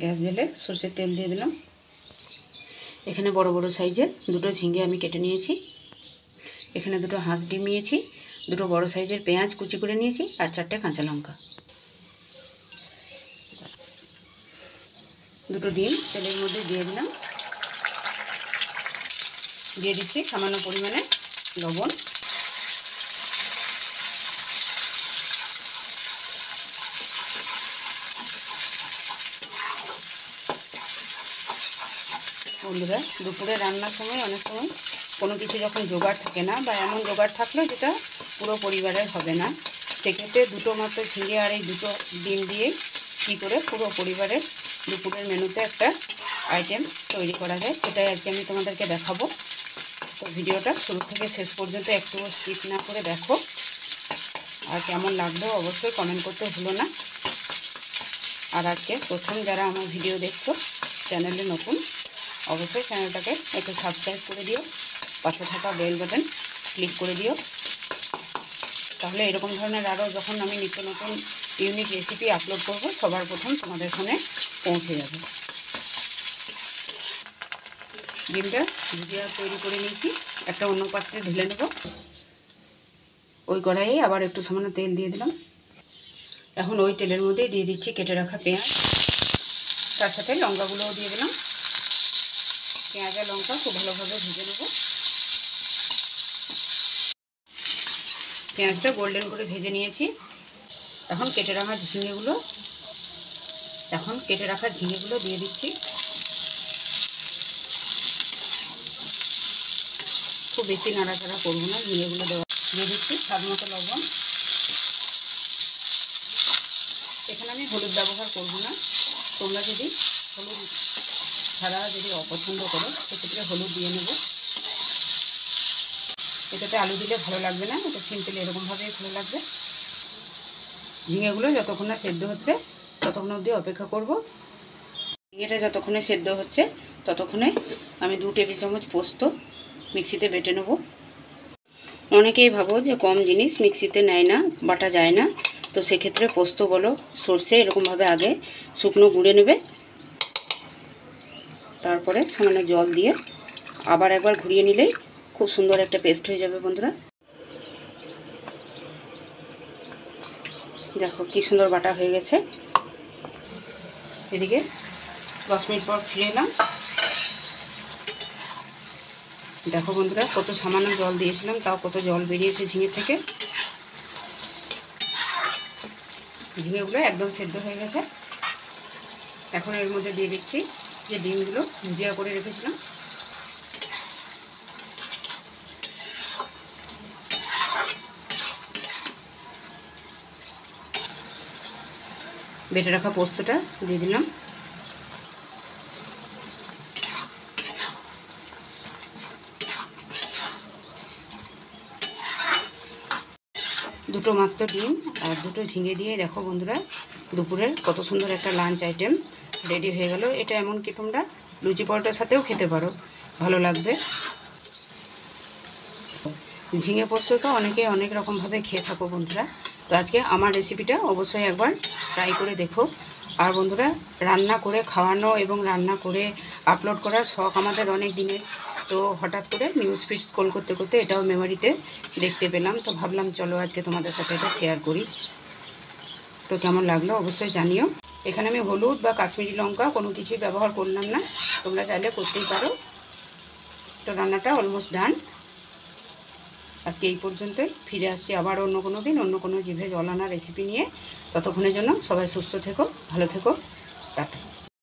Gas জ্বেলে সরষের তেল দিয়ে দিলাম। এখানে বড় বড় সাইজের দুটো ঝিঙে আমি কেটে নিয়েছি। এখানে দুটো হাঁস ডিম নিয়েছি, দুটো বড় সাইজের পেঁয়াজ কুচি করে নিয়েছি, আর 4টে কাঁচা লঙ্কা। দুটো ডিম তেলের মধ্যে দিয়ে দিলাম। দিয়ে দিচ্ছি সামান্য পরিমাণে লবণ। বন্ধুরা, দুপুরে রান্নার সময় অনেক সময় কোনো কিছু যখন জোগাড় থাকে না, বা এমন জোগাড় থাকলেও যেটা পুরো পরিবারের হবে না, সেক্ষেত্রে দুটো মাত্র ঝিঙে আর এই দুটো ডিম দিয়ে কী করে পুরো পরিবারের দুপুরের মেনুতে একটা আইটেম তৈরি করা যায়, সেটাই আজকে আমি তোমাদেরকে দেখাবো। তো ভিডিওটা শুরু থেকে শেষ পর্যন্ত একটুও স্কিপ না করে দেখো, আর কেমন লাগলো অবশ্যই কমেন্ট করতে ভুলো না। আর আজকে প্রথম যারা আমার ভিডিও দেখছো, চ্যানেলে নতুন, অবশ্যই চ্যানেলটাকে একটু সাবস্ক্রাইব করে দিও, পাশে থাকা বেল বাটন ক্লিক করে দিও, তাহলে এরকম ধরনের আরও যখন আমি নিত্য নতুন ইউনিক রেসিপি আপলোড করব, সবার প্রথম তোমাদের ফোনে পৌঁছে যাবে। ডিমটা ভুজিয়া তৈরি করে নিয়েছি, একটা অন্য পাত্রে ঢেলে নেব। ওই কড়াইয়ে আবার একটু সামান্য তেল দিয়ে দিলাম। এখন ওই তেলের মধ্যে দিয়ে দিচ্ছি কেটে রাখা পেঁয়াজ, তার সাথে লঙ্কাগুলোও দিয়ে দিলাম। পেঁয়াজ আর লঙ্কা খুব ভালোভাবে ভেজে নেব। পেঁয়াজটা গোল্ডেন করে ভেজে নিয়েছি। এখন কেটে রাখা ঝিঙেগুলো দিয়ে দিচ্ছি। খুব বেশি নাড়াচাড়া করবো না, ঝিঙেগুলো দিয়ে দিচ্ছি স্বাদ মতো লবণ। এখানে আমি হলুদ ব্যবহার করব না, তোমরা যদি হলুদ ছাড়া যদি অপছন্দ করো সেক্ষেত্রে হলুদ দিয়ে নেব। এটাতে আলু দিলে ভালো লাগবে না, এটা সিম্পল এরকমভাবেই ভালো লাগবে। ঝিঙেগুলো যতক্ষণ না সেদ্ধ হচ্ছে ততক্ষণ অবধি অপেক্ষা করব। ঝিঙেটা যতক্ষণে সেদ্ধ হচ্ছে ততক্ষণে আমি 2 টেবিল চামচ পোস্ত মিক্সিতে বেটে নেব। অনেকেই ভাবো যে কম জিনিস মিক্সিতে নেয় না, বাটা যায় না, তো সেক্ষেত্রে পোস্ত বলো সর্ষে এরকমভাবে আগে শুকনো গুঁড়ে নেবে, তারপরে সামান্য জল দিয়ে আবার একবার ঘুরিয়ে নিলেই খুব সুন্দর একটা পেস্ট হয়ে যাবে। বন্ধুরা দেখো কি সুন্দর বাটা হয়ে গেছে। এদিকে 10 মিনিট পর ফিরে এলাম। দেখো বন্ধুরা, কত সামান্য জল দিয়েছিলাম, তাও কত জল বেরিয়েছে ঝিঙে থেকে। ঝিঙেগুলো একদম সেদ্ধ হয়ে গেছে। এখন এর মধ্যে দিয়ে দিচ্ছি যে ডিমগুলো ভুজিয়া করে রেখেছিলাম। বেটে রাখা পোস্তটা দিয়ে দিলাম। দুটো মাত্র ডিম আর দুটো ঝিঙে দিয়ে দেখো বন্ধুরা, দুপুরের কত সুন্দর একটা লাঞ্চ আইটেম রেডি হয়ে গেল। এটা এমনকি তোমরা লুচি পরোটার সাথেও খেতে পারো, ভালো লাগবে। ঝিঙে পোস্তটা অনেকে অনেক রকমভাবে খেয়ে থাকো বন্ধুরা, তো আজকে আমার রেসিপিটা অবশ্যই একবার ট্রাই করে দেখো। আর বন্ধুরা, রান্না করে খাওয়ানো এবং রান্না করে আপলোড করার শখ আমাদের অনেক দিনের, তো হঠাৎ করে নিউজ ফিড স্ক্রল করতে করতে এটাও মেমোরিতে দেখতে পেলাম, তো ভাবলাম চলো আজকে তোমাদের সাথে এটা শেয়ার করি। তো কেমন লাগলো অবশ্যই জানিও। এখানে আমি হলুদ বা কাশ্মীরি লঙ্কা কোনো কিছুই ব্যবহার করলাম না, তোমরা চাইলে করতেই পারো। তো রান্নাটা অলমোস্ট ডান। আজকে এই পর্যন্তই, ফিরে আসছি আবার অন্য কোনো দিন অন্য কোনো জিভে জল আনা রেসিপি নিয়ে। ততক্ষণের জন্য সবাই সুস্থ থেকো, ভালো থেকো, টাটা।